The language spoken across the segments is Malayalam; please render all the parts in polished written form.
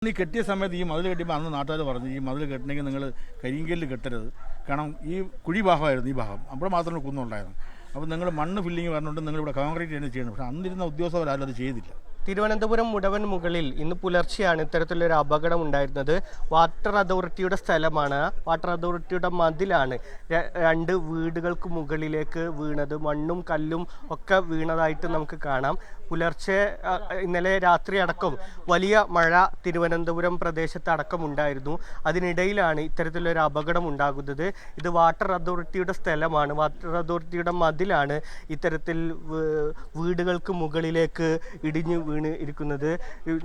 ഈ കെട്ടിയ സമയത്ത് ഈ മതിൽ കെട്ടിയപ്പോൾ അന്ന് നാട്ടുകാർ പറഞ്ഞു ഈ മതിൽ കെട്ടണമെങ്കിൽ നിങ്ങൾ കരിങ്കല്ല് കെട്ടരുത്, കാരണം ഈ കുഴി ഭാഗമായിരുന്നു ഈ ഭാഗം, അവിടെ മാത്രമേ കുന്നുണ്ടായിരുന്നു. അപ്പോൾ നിങ്ങൾ മണ്ണ് ഫില്ലിങ് പറഞ്ഞുകൊണ്ട് നിങ്ങളിവിടെ കോൺക്രീറ്റ് തന്നെ ചെയ്യണം. പക്ഷേ അന്നിരുന്ന ഉദ്യോഗസ്ഥരാരും അത് ചെയ്തില്ല. തിരുവനന്തപുരം മുടവൻ മുകളിൽ ഇന്ന് പുലർച്ചെയാണ് ഇത്തരത്തിലൊരു അപകടം ഉണ്ടായിരുന്നത്. വാട്ടർ അതോറിറ്റിയുടെ സ്ഥലമാണ്, വാട്ടർ അതോറിറ്റിയുടെ മതിലാണ് രണ്ട് വീടുകൾക്ക് മുകളിലേക്ക് വീണത്. മണ്ണും കല്ലും ഒക്കെ വീണതായിട്ട് നമുക്ക് കാണാം. പുലർച്ചെ ഇന്നലെ രാത്രി അടക്കം വലിയ മഴ തിരുവനന്തപുരം പ്രദേശത്ത് അടക്കം ഉണ്ടായിരുന്നു. അതിനിടയിലാണ് ഇത്തരത്തിലൊരു അപകടം ഉണ്ടാകുന്നത്. ഇത് വാട്ടർ അതോറിറ്റിയുടെ സ്ഥലമാണ്, വാട്ടർ അതോറിറ്റിയുടെ മതിലാണ് ഇത്തരത്തിൽ വീടുകൾക്ക് മുകളിലേക്ക് ഇടിഞ്ഞു വീണ് ഇരിക്കുന്നത്.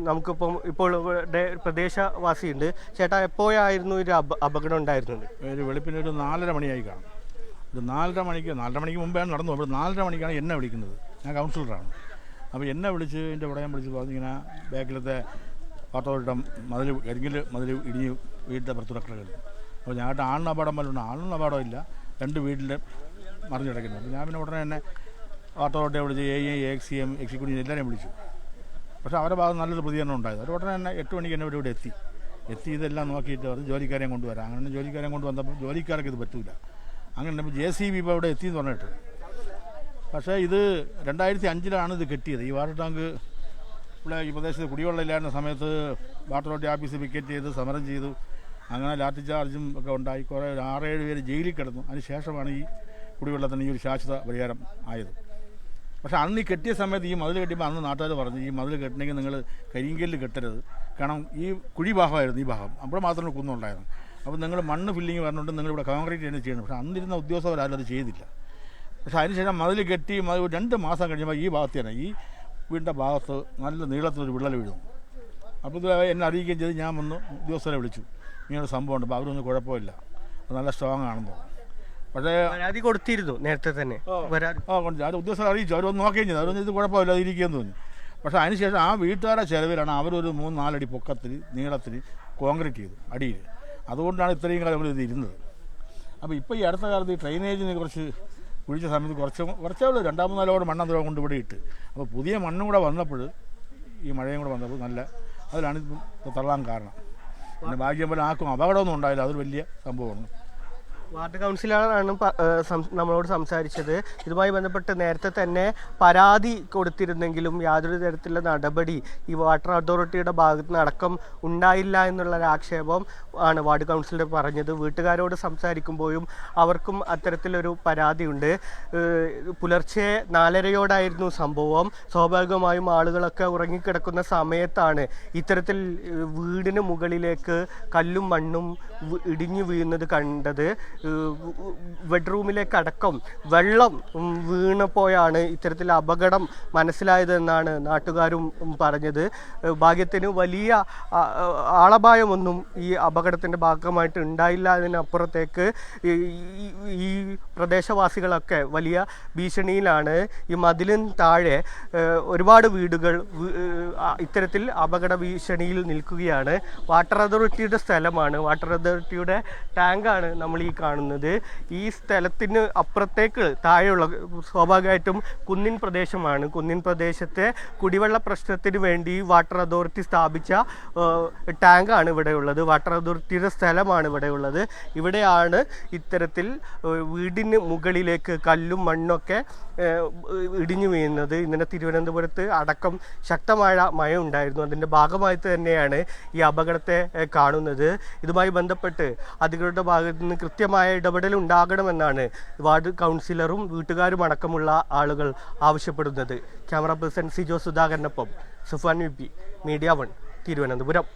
നമുക്കിപ്പോൾ ഇവിടെ പ്രദേശവാസിയുണ്ട്. ചേട്ടാ, എപ്പോഴായിരുന്നു ഒരു അപകടം ഉണ്ടായിരുന്നത്? ഒരു വെളുപ്പിന് ഒരു 4:30 മണിയായി കാണും. ഒരു 4:30 മണിക്ക് മുമ്പാണ് നടന്നു. അപ്പോൾ 4:30 മണിക്കാണ് എന്നെ വിളിക്കുന്നത്. ഞാൻ കൗൺസിലറാണ്. അപ്പോൾ എന്നെ വിളിച്ച് എൻ്റെ പുറകെ വിളിച്ച് പറഞ്ഞിങ്ങനെ ബാക്കിലത്തെ വാട്ടോറിട്ടം കരിങ്കല്ല് മതിൽ ഇടിഞ്ഞ് വീട്ടിലെ പുറത്തുടക്കൾ കിട്ടും. അപ്പോൾ ഞങ്ങളുടെ ആളിന് അപകടം വല്ലതുണ്ട്. ആളിന് അപകടമില്ല, 2 വീട്ടിൽ മറിഞ്ഞു കിടക്കുന്നത്. അപ്പോൾ ഞാൻ പിന്നെ ഉടനെ തന്നെ വാട്ടോറിട്ടെ വിളിച്ച് AXM എക്സിക്യൂട്ടീവ് എല്ലാവരെയും വിളിച്ചു. പക്ഷേ അവരുടെ ഭാഗത്ത് നല്ലൊരു പ്രതികരണം ഉണ്ടായത്. അവർ ഉടനെ തന്നെ 8 മണിക്ക് എന്നെ ഇവിടെ എത്തി ഇതെല്ലാം നോക്കിയിട്ട് അവർ ജോലിക്കാരെയും കൊണ്ടുവരാം. അങ്ങനെ ജോലിക്കാരെയും കൊണ്ടുവന്നപ്പോൾ ജോലിക്കാർക്ക് ഇത് പറ്റില്ല. അങ്ങനെ JCB ഇപ്പോൾ ഇവിടെ എത്തിയെന്ന് പറഞ്ഞിട്ട്. പക്ഷേ ഇത് 2005-ലാണ് ഇത് കെട്ടിയത്. ഈ വാട്ടർ ടാങ്ക് ഇവിടെ ഈ പ്രദേശത്ത് കുടിവെള്ളം ഇല്ലായിരുന്ന സമയത്ത് വാട്ടർ അതോറിറ്റി ഓഫീസ് പിക്കറ്റ് ചെയ്ത് സമരം ചെയ്തു. അങ്ങനെ ലാത്തി ചാർജും ഒക്കെ ഉണ്ടായി. കുറേ 6-7 പേര് ജയിലിൽ കിടന്നു. അതിന് ശേഷമാണ് ഈ കുടിവെള്ളത്തിന് ഈ ഒരു ശാശ്വത പരിഹാരം ആയത്. പക്ഷേ അന്ന് ഈ കെട്ടിയ സമയത്ത് ഈ മതിൽ കെട്ടിയപ്പോൾ അന്ന് നാട്ടുകാർ പറഞ്ഞു ഈ മതിൽ കെട്ടണമെങ്കിൽ നിങ്ങൾ കരിങ്കല്ല് കെട്ടരുത്, കാരണം ഈ കുഴി ഭാഗമായിരുന്നു ഈ ഭാഗം, അവിടെ മാത്രമേ കുന്നുണ്ടായിരുന്നു. അപ്പോൾ നിങ്ങൾ മണ്ണ് ഫില്ലിങ് പറഞ്ഞുകൊണ്ട് നിങ്ങളിവിടെ കോൺക്രീറ്റ് തന്നെ ചെയ്യണം. പക്ഷേ അന്നിരുന്ന ഉദ്യോഗസ്ഥരാരും അത് ചെയ്തില്ല. പക്ഷേ അതിനുശേഷം മതിൽ കെട്ടി 2 മാസം കഴിഞ്ഞപ്പോൾ ഈ ഭാഗത്ത് തന്നെ ഈ വീടിൻ്റെ ഭാഗത്ത് നല്ല നീളത്തിലൊരു വിള്ളൽ വീഴുന്നു. അപ്പോൾ ഇത് എന്നെ അറിയിക്കുകയും ചെയ്ത് ഞാൻ വന്ന് ഉദ്യോഗസ്ഥരെ വിളിച്ചു, ഇങ്ങനൊരു സംഭവമുണ്ട്. അപ്പോൾ അവരൊന്നും കുഴപ്പമില്ല, അത് നല്ല സ്ട്രോങ് ആണെന്ന് തോന്നുന്നു. പക്ഷേ പരാതി കൊടുത്തിരുന്നു നേരത്തെ തന്നെ. അത് ഉദ്യോഗസ്ഥരെ അറിയിച്ചു, അവരൊന്ന് നോക്കുകയും ചെയ്തു. അവരൊന്നും ഇത് കുഴപ്പമില്ല, അത് ഇരിക്കുകയെന്ന് തോന്നി. പക്ഷേ അതിനുശേഷം ആ വീട്ടുകാരുടെ ചെലവിലാണ് അവരൊരു 3-4 അടി പൊക്കത്തിൽ നീളത്തിൽ കോൺക്രീറ്റ് ചെയ്തു അടിയിൽ. അതുകൊണ്ടാണ് ഇത്രയും കാലം ഇത് ഇരുന്നത്. അപ്പോൾ ഇപ്പോൾ ഈ അടുത്ത കാലത്ത് ഈ ഡ്രെയിനേജിനെ കുറിച്ച് കുഴിച്ച സമയത്ത് കുറച്ചേ ഉള്ളൂ, 2-3 ലോഡ് മണ്ണ് കൊണ്ട് ഇവിടെ ഇട്ട്. അപ്പോൾ പുതിയ മണ്ണും കൂടെ വന്നപ്പോൾ ഈ മഴയും കൂടെ വന്നപ്പോൾ അതിലാണ് ഇത് തള്ളാൻ കാരണം. പിന്നെ ഭാഗ്യം പോലെ ആർക്കും അപകടമൊന്നും ഉണ്ടായില്ല, അതൊരു വലിയ സംഭവമാണ്. വാർഡ് കൗൺസിലറാണ് നമ്മളോട് സംസാരിച്ചത്. ഇതുമായി ബന്ധപ്പെട്ട് നേരത്തെ തന്നെ പരാതി കൊടുത്തിരുന്നെങ്കിലും യാതൊരു തരത്തിലുള്ള നടപടി ഈ വാട്ടർ അതോറിറ്റിയുടെ ഭാഗത്ത് നിന്ന് അടക്കം ഉണ്ടായില്ല എന്നുള്ളൊരു ആക്ഷേപം ആണ് വാർഡ് കൗൺസിലർ പറഞ്ഞത്. വീട്ടുകാരോട് സംസാരിക്കുമ്പോഴും അവർക്കും അത്തരത്തിലൊരു പരാതിയുണ്ട്. പുലർച്ചെ 4:30 സംഭവം. സ്വാഭാവികമായും ആളുകളൊക്കെ ഉറങ്ങിക്കിടക്കുന്ന സമയത്താണ് ഇത്തരത്തിൽ വീടിന് മുകളിലേക്ക് കല്ലും മണ്ണും ഇടിഞ്ഞു വീഴുന്നത് കണ്ടത്. ബെഡ്റൂമിലേക്കടക്കം വെള്ളം വീണപ്പോഴാണ് ഇത്തരത്തിൽ അപകടം മനസ്സിലായതെന്നാണ് നാട്ടുകാരും പറഞ്ഞത്. ഭാഗ്യത്തിന് വലിയ ആളപായമൊന്നും ഈ അപകടത്തിൻ്റെ ഭാഗമായിട്ട് ഉണ്ടായില്ല. അതിനപ്പുറത്തേക്ക് ഈ പ്രദേശവാസികളൊക്കെ വലിയ ഭീഷണിയിലാണ്. ഈ മതിലിന് താഴെ ഒരുപാട് വീടുകൾ ഇത്തരത്തിൽ അപകട ഭീഷണിയിൽ നിൽക്കുകയാണ്. വാട്ടർ അതോറിറ്റിയുടെ സ്ഥലമാണ്, വാട്ടർ അതോറിറ്റിയുടെ ടാങ്കാണ് നമ്മൾ ഈ കാണുന്നത്. ഈ സ്ഥലത്തിന് അപ്പുറത്തേക്ക് താഴെയുള്ള സ്വാഭാവികമായിട്ടും കുന്നിൻ പ്രദേശമാണ്. കുന്നിൻ പ്രദേശത്തെ കുടിവെള്ള പ്രശ്നത്തിന് വേണ്ടി വാട്ടർ അതോറിറ്റി സ്ഥാപിച്ച ടാങ്കാണ് ഇവിടെയുള്ളത്. വാട്ടർ അതോറിറ്റിയുടെ സ്ഥലമാണ് ഇവിടെയുള്ളത്. ഇവിടെയാണ് ഇത്തരത്തിൽ വീടിന് മുകളിലേക്ക് കല്ലും മണ്ണൊക്കെ ഇടിഞ്ഞു വീഴുന്നത്. ഇന്നലെ തിരുവനന്തപുരത്ത് അടക്കം ശക്തമായ മഴ ഉണ്ടായിരുന്നു. അതിൻ്റെ ഭാഗമായിട്ട് തന്നെയാണ് ഈ അപകടത്തെ കാണുന്നത്. ഇതുമായി ബന്ധപ്പെട്ട് അധികൃതരുടെ ഭാഗത്ത് നിന്ന് കൃത്യമായ ഇടപെടൽ ഉണ്ടാകണമെന്നാണ് വാർഡ് കൗൺസിലറും വീട്ടുകാരും അടക്കമുള്ള ആളുകൾ ആവശ്യപ്പെടുന്നത്. ക്യാമറ പേഴ്സൺ സിജോ സുധാകരനൊപ്പം സുഫാൻ VP, മീഡിയ 1, തിരുവനന്തപുരം.